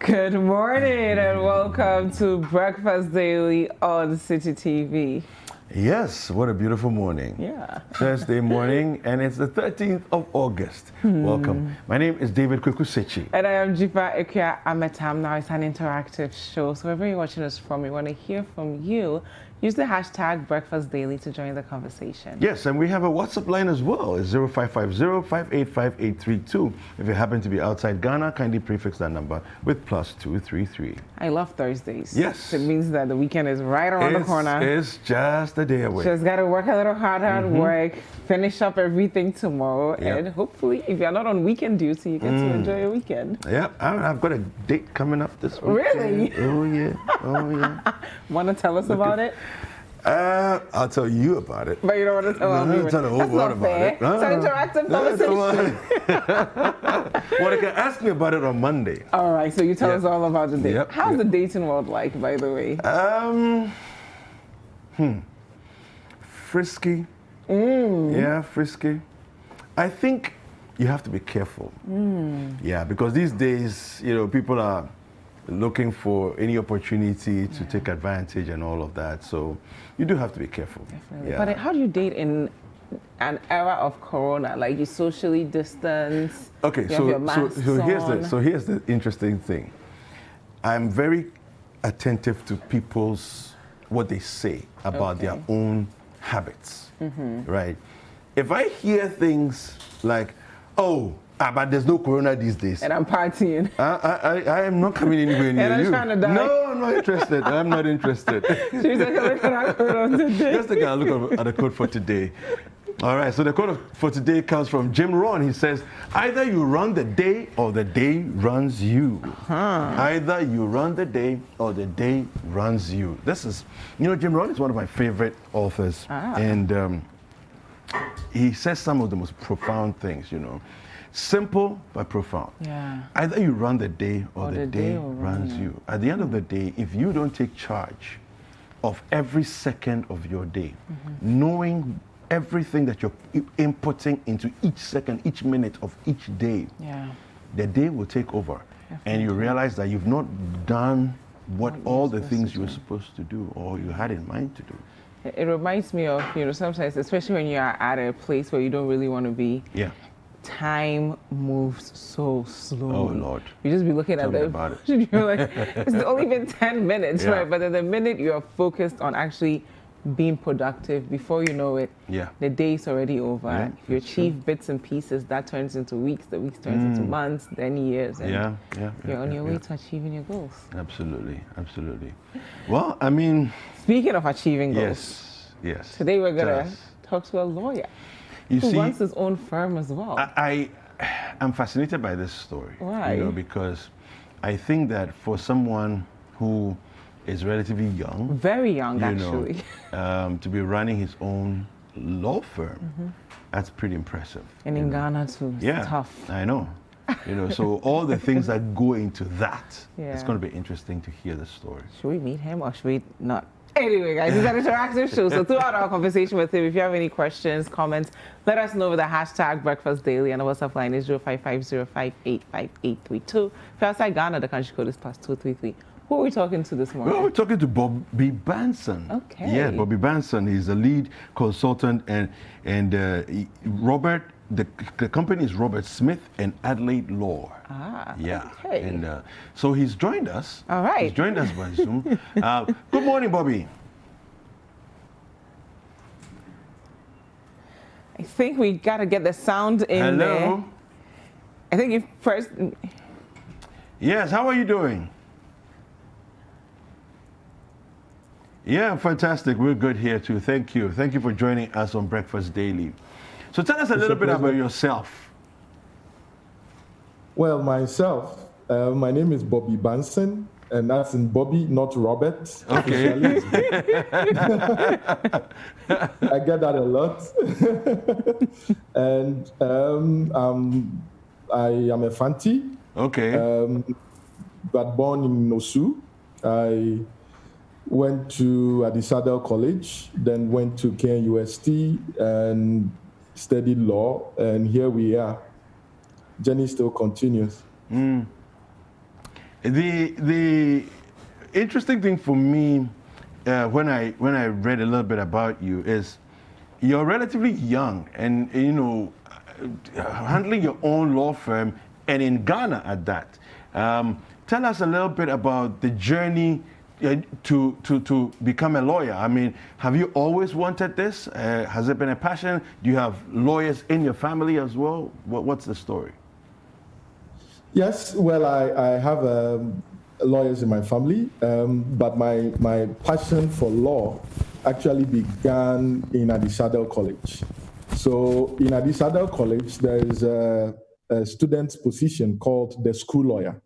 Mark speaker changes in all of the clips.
Speaker 1: Good morning and welcome to Breakfast Daily on Citi TV.
Speaker 2: Yes, what a beautiful morning.
Speaker 1: Yeah.
Speaker 2: Thursday morning, and it's the 13th of August. Welcome. My name is David Citi.
Speaker 1: And I am Dziffa and David. Now it's an interactive show, so wherever you're watching us from, we want to hear from you. Use the hashtag Breakfast Daily to join the conversation.
Speaker 2: Yes, and we have a WhatsApp line as well. It's 0550-585-832. If you happen to be outside Ghana, kindly prefix that number with +233.
Speaker 1: I love Thursdays.
Speaker 2: Yes.
Speaker 1: It means that the weekend is right around the corner.
Speaker 2: It's just a day away.
Speaker 1: Just got to work a little hard at work, finish up everything tomorrow, and hopefully, if you're not on weekend duty, you get to enjoy your weekend.
Speaker 2: Yeah, I've got a date coming up this week.
Speaker 1: Really?
Speaker 2: Oh, yeah. Oh, yeah.
Speaker 1: Want to tell us about it?
Speaker 2: I'll tell you about it.
Speaker 1: But you don't want to tell me.
Speaker 2: Tell the whole world about it.
Speaker 1: It's an interactive conversation.
Speaker 2: Well, they can ask me about it on Monday.
Speaker 1: All right, so you tell us all about the date.
Speaker 2: Yep.
Speaker 1: How's the dating world like, by the way?
Speaker 2: Frisky. Yeah, frisky. I think you have to be careful. Yeah, because these days, people are looking for any opportunity to take advantage and all of that. So you do have to be careful.
Speaker 1: Definitely.
Speaker 2: Yeah.
Speaker 1: But how do you date in an era of Corona? Like you socially distance.
Speaker 2: Okay,
Speaker 1: you have your masks
Speaker 2: here's the interesting thing. I'm very attentive to what they say about their own habits, right? If I hear things like, but there's no Corona these days.
Speaker 1: And I'm partying.
Speaker 2: I am not coming anywhere near
Speaker 1: and I'm
Speaker 2: you.
Speaker 1: trying to die.
Speaker 2: No, I'm not interested. I'm not interested.
Speaker 1: She's like, look at our code today.
Speaker 2: Let's take a look at the code for today. All right, so the code for today comes from Jim Rohn. He says, either you run the day or the day runs you. Either you run the day or the day runs you. This is, Jim Rohn is one of my favorite authors. And he says some of the most profound things, Simple but profound.
Speaker 1: Yeah.
Speaker 2: Either you run the day or the day runs you. At the end of the day, if you don't take charge of every second of your day, knowing everything that you're inputting into each second, each minute of each day, the day will take over. Definitely. And you realize that you've not done all the things you were supposed to do or you had in mind to do.
Speaker 1: It reminds me of, sometimes, especially when you're at a place where you don't really want to be.
Speaker 2: Yeah.
Speaker 1: Time moves so slowly.
Speaker 2: Oh, Lord.
Speaker 1: You just be looking at
Speaker 2: them.
Speaker 1: You're like, it's only been 10 minutes, right? But then the minute you're focused on actually being productive, before you know it, the day's already over.
Speaker 2: Yeah,
Speaker 1: if you achieve bits and pieces, that turns into weeks, the weeks turns into months, then years. And you're on your way to achieving your goals.
Speaker 2: Absolutely, absolutely. Well, I mean...
Speaker 1: Speaking of achieving goals.
Speaker 2: Yes.
Speaker 1: Today we're going to talk to a lawyer. Who runs his own firm as well.
Speaker 2: I'm fascinated by this story.
Speaker 1: Why?
Speaker 2: Because I think that for someone who is relatively young,
Speaker 1: very young actually,
Speaker 2: to be running his own law firm, that's pretty impressive.
Speaker 1: And in Ghana too, it's tough.
Speaker 2: I know. So all the things that go into that, it's going to be interesting to hear the story.
Speaker 1: Should we meet him or should we not? Anyway, guys, it's an interactive show. So throughout our conversation with him, if you have any questions, comments, let us know with the hashtag Breakfast Daily, and the WhatsApp line is 0550-585-832. If you're outside Ghana, the country code is +233. Who are we talking to this morning?
Speaker 2: Well, we're talking to Bobby Banson.
Speaker 1: Okay.
Speaker 2: Yeah, Bobby Banson. He's a lead consultant, and Robert. The company is Robert Smith and Adelaide Law. Yeah.
Speaker 1: Okay.
Speaker 2: And so he's joined us.
Speaker 1: All right.
Speaker 2: He's joined us by Zoom. Good morning, Bobby.
Speaker 1: I think we got to get the sound in there.
Speaker 2: Hello.
Speaker 1: I think you first...
Speaker 2: Yes, how are you doing? Yeah, fantastic. We're good here too. Thank you. Thank you for joining us on Breakfast Daily. So tell us a little bit about yourself.
Speaker 3: Well, myself, my name is Bobby Banson, and that's in Bobby, not Robert.
Speaker 2: Okay.
Speaker 3: I get that a lot. And I am a Fanti.
Speaker 2: Okay.
Speaker 3: But born in Nosu. I went to Adisadel College, then went to KNUST and studied law, and here we are. Journey still continues.
Speaker 2: The interesting thing for me when I read a little bit about you is you're relatively young and handling your own law firm and in Ghana at that. Tell us a little bit about the journey to become a lawyer. I mean, have you always wanted this? Has it been a passion? Do you have lawyers in your family as well? What's the story?
Speaker 3: Yes, well, I have lawyers in my family, but my passion for law actually began in Adisada College. So in Adisada College, there is a student's position called the school lawyer,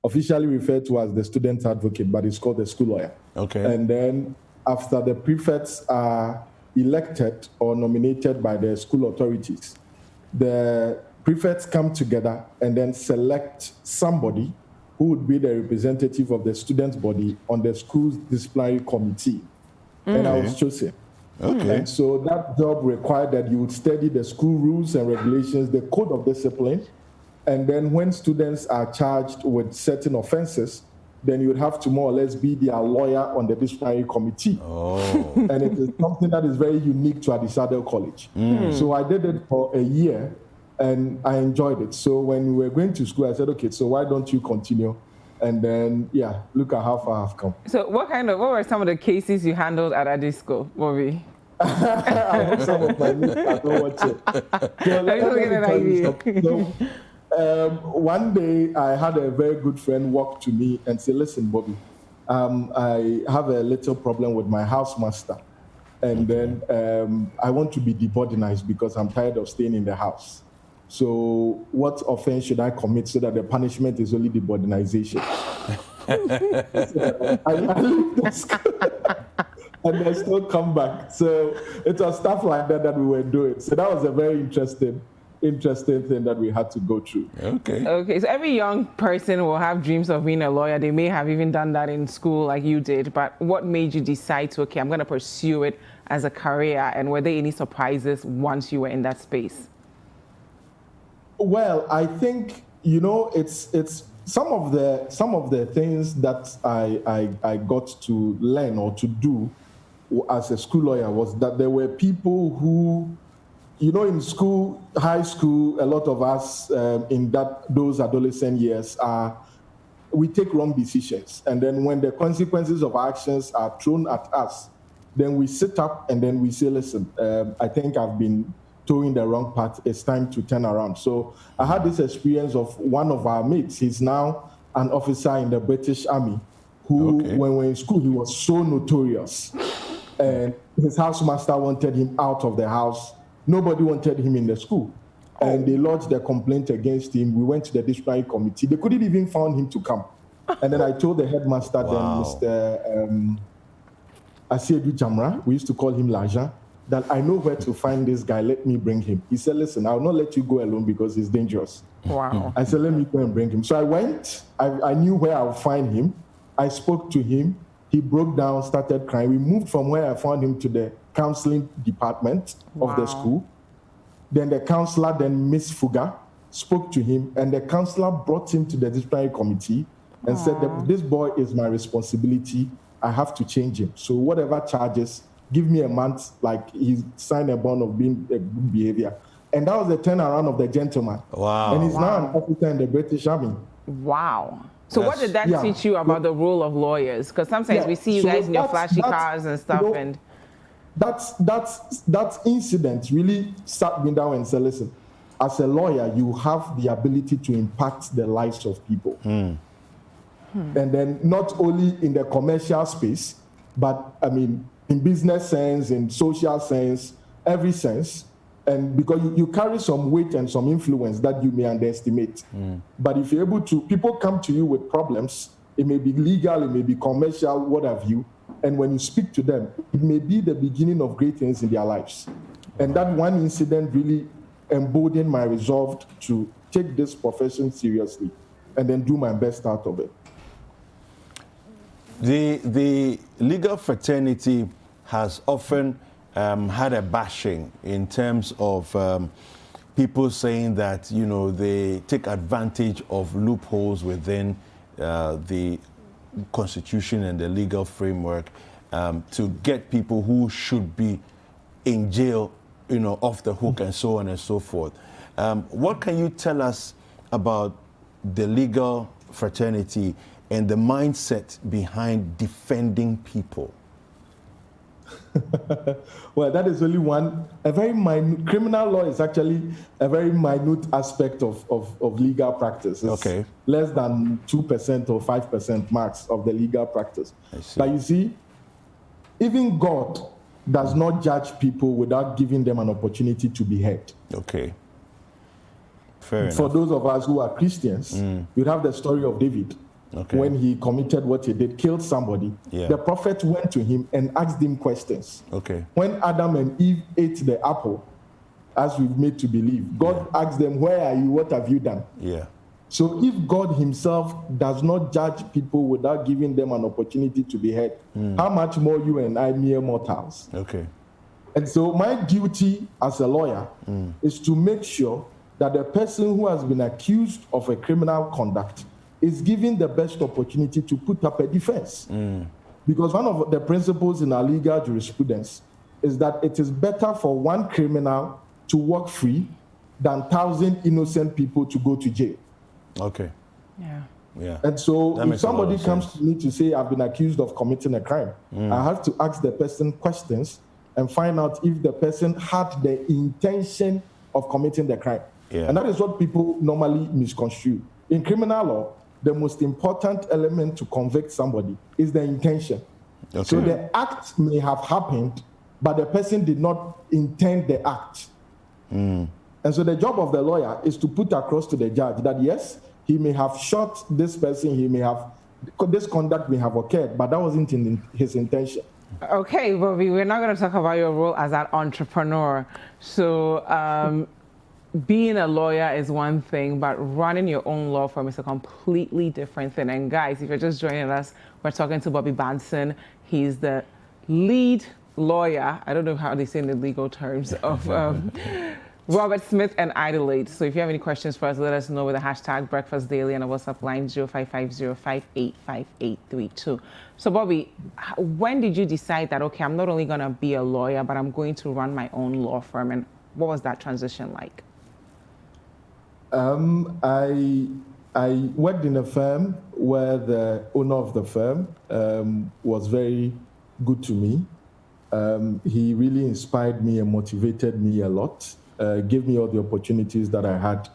Speaker 3: officially referred to as the student advocate, but it's called the school lawyer.
Speaker 2: Okay.
Speaker 3: And then after the prefects are elected or nominated by the school authorities, the prefects come together and then select somebody who would be the representative of the student body on the school's disciplinary committee. And I was chosen.
Speaker 2: Okay.
Speaker 3: And so that job required that you would study the school rules and regulations, the code of discipline, and then when students are charged with certain offenses, then you would have to more or less be their lawyer on the disciplinary committee.
Speaker 2: Oh.
Speaker 3: And it is something that is very unique to Adisada College. So I did it for a year, and I enjoyed it. So when we were going to school, I said, okay, so why don't you continue? And then, yeah, look at how far I've come.
Speaker 1: So what were some of the cases you handled at Adisco, Bobby?
Speaker 3: I hope some of my mates I don't watch it. So let me tell you something. So, one day I had a very good friend walk to me and say, listen, Bobby, I have a little problem with my housemaster. And then I want to be deboardinized because I'm tired of staying in the house. So what offense should I commit so that the punishment is only deboardinization? I leave the school and I still come back. So it was stuff like that we were doing. So that was a very interesting thing that we had to go through.
Speaker 1: Okay, so every young person will have dreams of being a lawyer. They may have even done that in school like you did, but what made you decide to, okay, I'm going to pursue it as a career, and were there any surprises once you were in that space?
Speaker 3: Well, I think, it's some of the things that I got to learn or to do as a school lawyer was that there were people who, in school, high school, a lot of us in those adolescent years we take wrong decisions. And then when the consequences of our actions are thrown at us, then we sit up and then we say, listen, I think I've been towing the wrong path. It's time to turn around. So I had this experience of one of our mates. He's now an officer in the British Army who, when we were in school, he was so notorious. And his housemaster wanted him out of the house. Nobody wanted him in the school. And they lodged a complaint against him. We went to the disciplinary committee. They couldn't even find him to come. And then I told the headmaster, then Mr. Asiedu Jamra, we used to call him Lajan, that I know where to find this guy. Let me bring him. He said, listen, I'll not let you go alone because he's dangerous.
Speaker 1: Wow.
Speaker 3: I said, let me go and bring him. So I went. I knew where I would find him. I spoke to him. He broke down, started crying. We moved from where I found him to the counseling department of the school. Then the counselor, Miss Fuga, spoke to him, and the counselor brought him to the disciplinary committee and said that this boy is my responsibility. I have to change him. So whatever charges, give me a month, like he signed a bond of being a good behavior. And that was the turnaround of the gentleman.
Speaker 2: Wow.
Speaker 3: And he's now an officer in the British Army.
Speaker 1: Wow. So what did that teach you about the role of lawyers? Because sometimes we see you guys in your flashy cars and stuff. And
Speaker 3: that incident really sat me down and said, listen, as a lawyer, you have the ability to impact the lives of people. And then not only in the commercial space, but I mean, in business sense, in social sense, every sense. And because you carry some weight and some influence that you may underestimate. But if you're able to, people come to you with problems, it may be legal, it may be commercial, what have you. And when you speak to them, it may be the beginning of great things in their lives. And that one incident really emboldened my resolve to take this profession seriously and then do my best out of it.
Speaker 2: The legal fraternity has often had a bashing in terms of people saying that, they take advantage of loopholes within the constitution and the legal framework to get people who should be in jail, off the hook and so on and so forth. What can you tell us about the legal fraternity and the mindset behind defending people?
Speaker 3: Well, that is only one. A very minute. Criminal law is actually a very minute aspect of legal practice. It's
Speaker 2: okay.
Speaker 3: Less than 2% or 5% max of the legal practice. But you see, even God does not judge people without giving them an opportunity to be heard.
Speaker 2: Okay. Fair enough.
Speaker 3: For those of us who are Christians, you have the story of David.
Speaker 2: Okay.
Speaker 3: When he committed what he did, killed somebody, the prophet went to him and asked him questions.
Speaker 2: Okay.
Speaker 3: When Adam and Eve ate the apple, as we've made to believe, God asked them, where are you? What have you done?
Speaker 2: Yeah.
Speaker 3: So if God himself does not judge people without giving them an opportunity to be heard, how much more you and I, mere mortals?
Speaker 2: Okay.
Speaker 3: And so my duty as a lawyer is to make sure that the person who has been accused of a criminal conduct is given the best opportunity to put up a defense. Because one of the principles in our legal jurisprudence is that it is better for one criminal to walk free than 1,000 innocent people to go to jail.
Speaker 2: Okay.
Speaker 1: Yeah.
Speaker 2: Yeah.
Speaker 3: And so
Speaker 2: That
Speaker 3: if
Speaker 2: makes a lot
Speaker 3: somebody
Speaker 2: of
Speaker 3: comes
Speaker 2: sense.
Speaker 3: to me to say I've been accused of committing a crime, I have to ask the person questions and find out if the person had the intention of committing the crime.
Speaker 2: Yeah.
Speaker 3: And that is what people normally misconstrue. In criminal law, the most important element to convict somebody is the intention.
Speaker 2: Okay.
Speaker 3: So the act may have happened, but the person did not intend the act. And so the job of the lawyer is to put across to the judge that yes, he may have shot this person, this conduct may have occurred, but that wasn't in his intention.
Speaker 1: Okay, Bobby, we're not going to talk about your role as an entrepreneur. So being a lawyer is one thing, but running your own law firm is a completely different thing. And guys, if you're just joining us, we're talking to Bobby Banson. He's the lead lawyer, I don't know how they say in the legal terms, of Robert Smith and Idolate. So if you have any questions for us, let us know with the hashtag Breakfast Daily and a WhatsApp line 0550585832. So Bobby, when did you decide that, okay, I'm not only going to be a lawyer, but I'm going to run my own law firm? And what was that transition like?
Speaker 3: I worked in a firm where the owner of the firm was very good to me. He really inspired me and motivated me a lot, gave me all the opportunities that I had.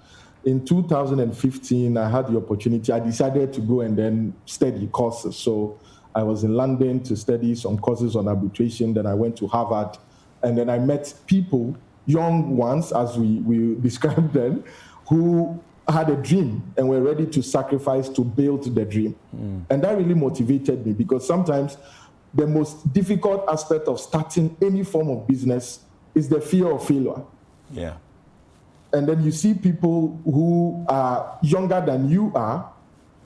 Speaker 3: In 2015, I had the opportunity. I decided to go and then study courses. So I was in London to study some courses on arbitration. Then I went to Harvard. And then I met people, young ones, as we described them, who had a dream and were ready to sacrifice to build the dream. And that really motivated me, because sometimes the most difficult aspect of starting any form of business is the fear of failure.
Speaker 2: Yeah.
Speaker 3: And then you see people who are younger than you are,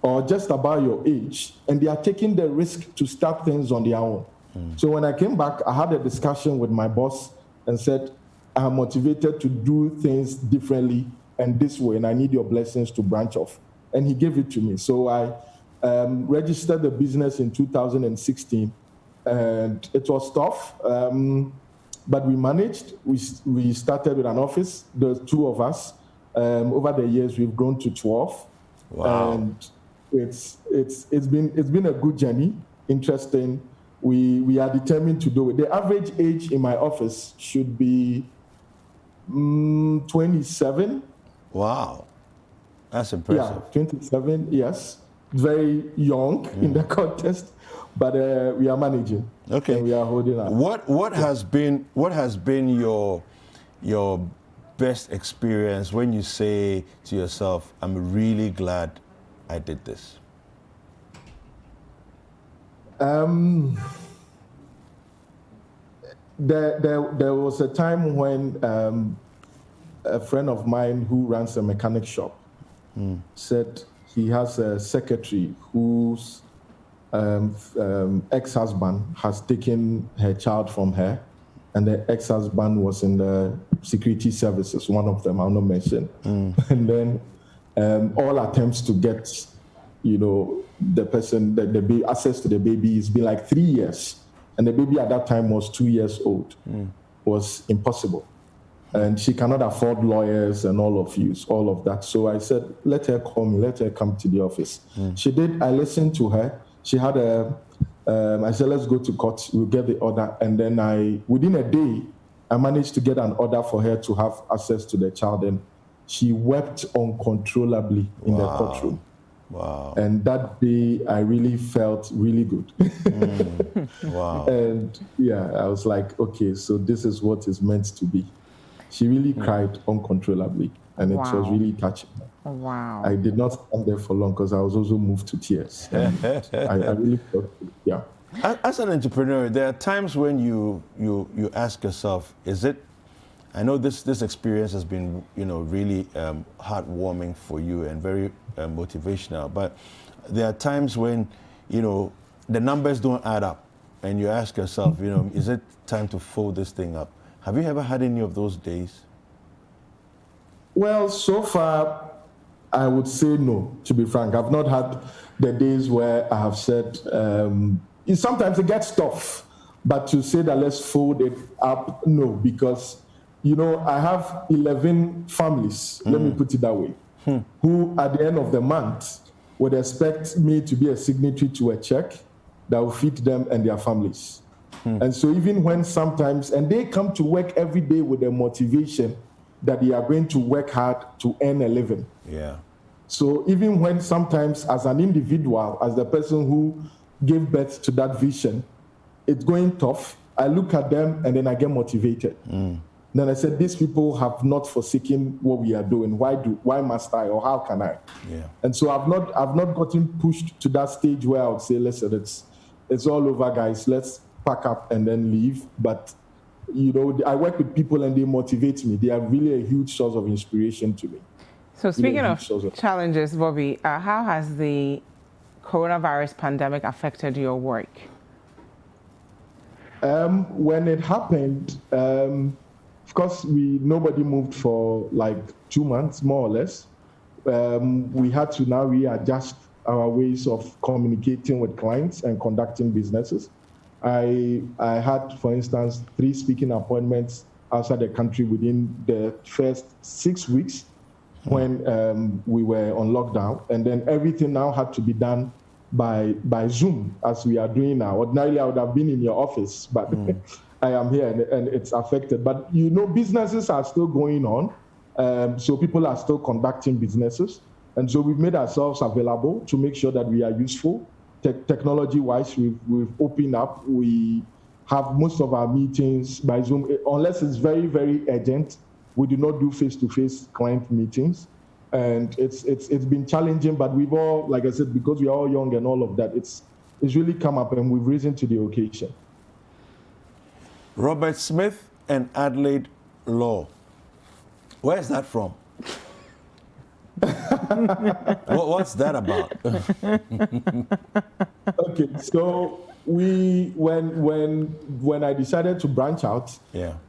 Speaker 3: or just about your age, and they are taking the risk to start things on their own. So when I came back, I had a discussion with my boss and said, I'm motivated to do things differently and this way, and I need your blessings to branch off. And he gave it to me. So I registered the business in 2016, and it was tough, but we managed. We started with an office, the two of us. Over the years, we've grown to 12.
Speaker 2: Wow.
Speaker 3: And it's been a good journey, interesting. We are determined to do it. The average age in my office should be 27.
Speaker 2: Wow. That's impressive.
Speaker 3: Yeah, 27, yes. Very young in the contest, but we are managing.
Speaker 2: Okay.
Speaker 3: And we are holding on.
Speaker 2: What has been your best experience when you say to yourself, I'm really glad I did this?
Speaker 3: There was a time when a friend of mine who runs a mechanic shop said he has a secretary whose ex-husband has taken her child from her, and the ex-husband was in the security services, one of them I'll not mention. And then all attempts to get the person, the access to the baby. It's been like 3 years. And the baby at that time was 2 years old. Was impossible. And she cannot afford lawyers and all of that. So I said, let her call me, let her come to the office. She did. I listened to her. She had I said, let's go to court. We'll get the order. And then within a day, I managed to get an order for her to have access to the child. And she wept uncontrollably in the courtroom.
Speaker 2: Wow.
Speaker 3: And that day, I really felt really good.
Speaker 2: Wow.
Speaker 3: And yeah, I was like, okay, so this is what is meant to be. She really cried uncontrollably, and it was really touching.
Speaker 1: Wow.
Speaker 3: I did not stand there for long because I was also moved to tears. I really felt, yeah.
Speaker 2: As an entrepreneur, there are times when you ask yourself, is it? I know this experience has been, really heartwarming for you and very motivational. But there are times when, the numbers don't add up, and you ask yourself, is it time to fold this thing up? Have you ever had any of those days?
Speaker 3: Well, so far, I would say no, to be frank. I've not had the days where I have said, sometimes it gets tough, but to say that let's fold it up, no, because, I have 11 families, let me put it that way, who at the end of the month would expect me to be a signatory to a check that will feed them and their families. And so even when sometimes, and they come to work every day with the motivation that they are going to work hard to earn a living.
Speaker 2: Yeah.
Speaker 3: So even when sometimes as an individual, as the person who gave birth to that vision, it's going tough, I look at them and then I get motivated. Then I said, these people have not forsaken what we are doing. Why must I, or how can I?
Speaker 2: Yeah.
Speaker 3: And so I've not gotten pushed to that stage where I would say, listen, it's all over, guys. Let's pack up and then leave. But I work with people and they motivate me. They are really a huge source of inspiration to me.
Speaker 1: So speaking of challenges, Bobby, how has the coronavirus pandemic affected your work?
Speaker 3: When it happened, of course, nobody moved for like 2 months, more or less. We had to now readjust our ways of communicating with clients and conducting businesses. I had, for instance, 3 speaking appointments outside the country within the first 6 weeks when we were on lockdown. And then everything now had to be done by Zoom, as we are doing now. Ordinarily, I would have been in your office, but I am here and it's affected. But, businesses are still going on. So people are still conducting businesses. And so we've made ourselves available to make sure that we are useful. Technology-wise, we've opened up. We have most of our meetings by Zoom, unless it's very, very urgent. We do not do face-to-face client meetings, and it's been challenging. But we've all, like I said, because we are all young and all of that, it's really come up, and we've risen to the occasion.
Speaker 2: Robert Smith and Adelaide Law. Where's that from? What's that about?
Speaker 3: Okay, so when I decided to branch out,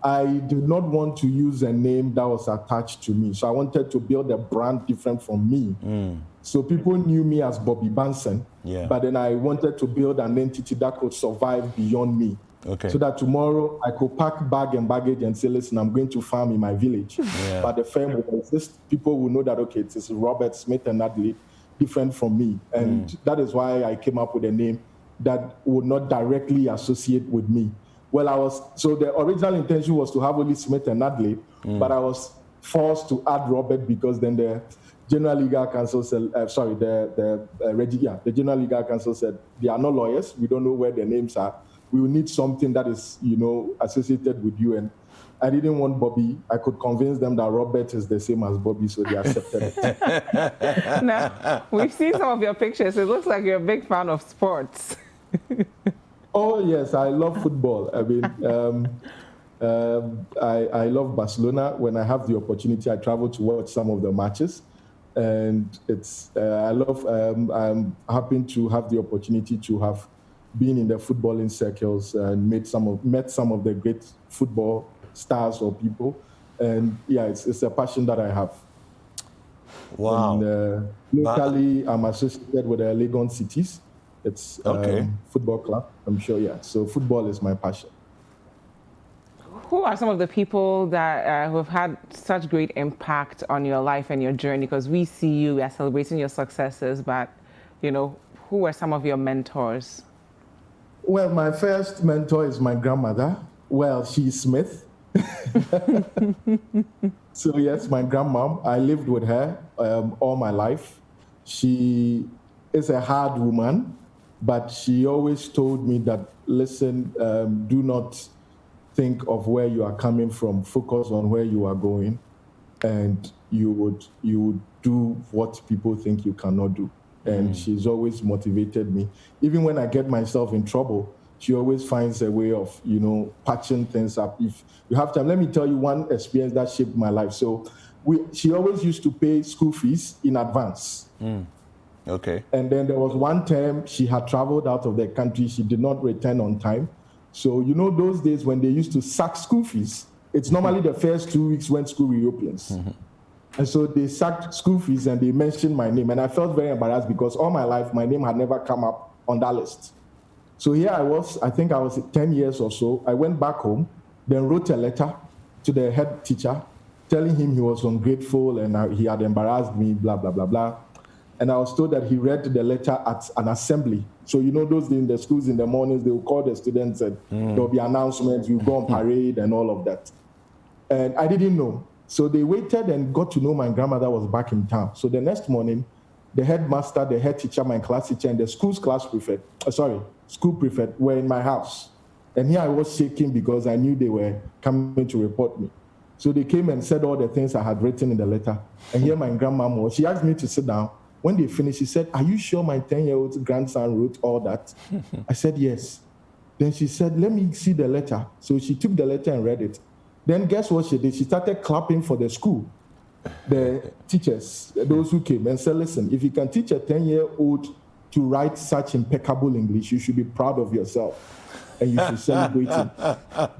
Speaker 3: I did not want to use a name that was attached to me. So I wanted to build a brand different from me. So people knew me as Bobby Banson, but then I wanted to build an entity that could survive beyond me.
Speaker 2: Okay.
Speaker 3: So that tomorrow I could pack bag and baggage and say, listen, I'm going to farm in my village. But the firm will exist. People will know that, okay, it is Robert Smith and Adelaide, different from me. And that is why I came up with a name that would not directly associate with me. Well, so the original intention was to have only Smith and Adelaide, but I was forced to add Robert because then the General Legal Counsel said, the General Legal Counsel said, they are not lawyers. We don't know where their names are. We will need something that is, associated with you. And I didn't want Bobby. I could convince them that Robert is the same as Bobby, so they accepted it.
Speaker 1: Now, we've seen some of your pictures. It looks like you're a big fan of sports.
Speaker 3: Oh, yes, I love football. I mean, I love Barcelona. When I have the opportunity, I travel to watch some of the matches. And I'm happy to have the opportunity to have been in the footballing circles and met some of the great football stars or people. And yeah, it's a passion that I have.
Speaker 2: Wow.
Speaker 3: And locally, I'm associated with the Legon Cities. It's football club, I'm sure, yeah. So football is my passion.
Speaker 1: Who are some of the people that who have had such great impact on your life and your journey? Because we see you, we are celebrating your successes, but, you know, who were some of your mentors?
Speaker 3: Well, my first mentor is my grandmother. Well, she's Smith. So yes, my grandmom. I lived with her all my life. She is a hard woman, but she always told me that, listen, do not think of where you are coming from. Focus on where you are going, and you would do what people think you cannot do. And she's always motivated me. Even when I get myself in trouble, she always finds a way of, you know, patching things up. If you have time, let me tell you one experience that shaped my life. So she always used to pay school fees in advance.
Speaker 2: Okay.
Speaker 3: And then there was one term she had traveled out of the country. She did not return on time. So, you know, those days when they used to sack school fees, it's normally the first 2 weeks when school reopens. And so they sacked school fees and they mentioned my name. And I felt very embarrassed because all my life, my name had never come up on that list. So here I was, I think I was 10 years or so. I went back home, then wrote a letter to the head teacher telling him he was ungrateful and he had embarrassed me, blah, blah, blah, blah. And I was told that he read the letter at an assembly. So, you know, those in the schools in the mornings, they will call the students and there'll be announcements, you go on parade and all of that. And I didn't know. So they waited and got to know my grandmother was back in town. So the next morning, the headmaster, the head teacher, my class teacher, and the school prefect were in my house. And here I was shaking because I knew they were coming to report me. So they came and said all the things I had written in the letter. And here my grandma was, she asked me to sit down. When they finished, she said, "Are you sure my 10-year-old grandson wrote all that?" I said, "Yes." Then she said, "Let me see the letter." So she took the letter and read it. Then guess what she did? She started clapping for the school, the teachers, those who came, and said, "Listen, if you can teach a 10-year-old to write such impeccable English, you should be proud of yourself and you should celebrate it."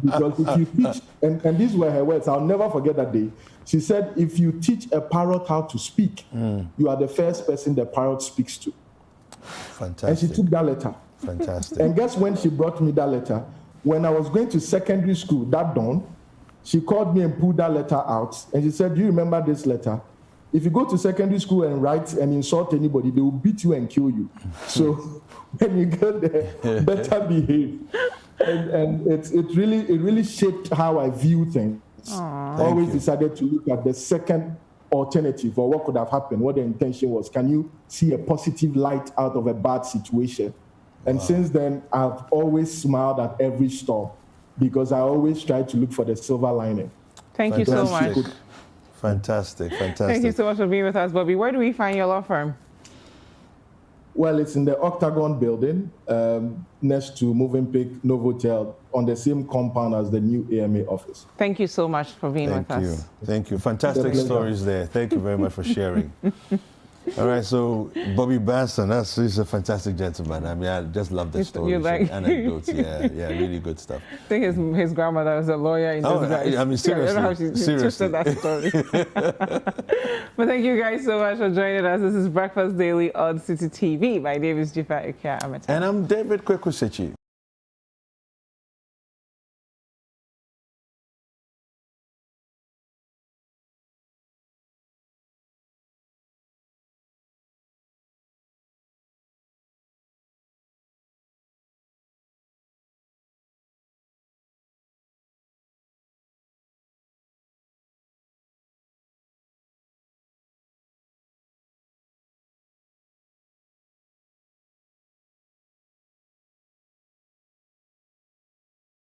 Speaker 3: Because if you teach, and these were her words, I'll never forget that day. She said, if you teach a parrot how to speak, you are the first person the parrot speaks to.
Speaker 2: Fantastic.
Speaker 3: And she took that letter.
Speaker 2: Fantastic.
Speaker 3: And guess when she brought me that letter? When I was going to secondary school that dawn, she called me and pulled that letter out. And she said, "Do you remember this letter? If you go to secondary school and write and insult anybody, they will beat you and kill you. So when you get there, better behave." And it really shaped how I view things. Always decided to look at the second alternative or what could have happened, what the intention was. Can you see a positive light out of a bad situation? And since then, I've always smiled at every storm because I always try to look for the silver lining.
Speaker 1: Thank you so much.
Speaker 2: Fantastic.
Speaker 1: Thank you so much for being with us, Bobby. Where do we find your law firm?
Speaker 3: Well, it's in the Octagon building, next to Movenpick Novotel, on the same compound as the new AMA office.
Speaker 1: Thank you so much for being with us.
Speaker 2: Thank you. Fantastic stories there. Thank you very much for sharing. All right, so Bobby Banson, he's a fantastic gentleman. I mean, I just love the stories, anecdotes. Yeah, really good stuff.
Speaker 1: I think his grandmother was a lawyer in disguise.
Speaker 2: I mean, seriously.
Speaker 1: I don't know how she twisted that story. But thank you guys so much for joining us. This is Breakfast Daily on Citi TV. My name is Dziffa and
Speaker 2: I'm David Kwekusechi.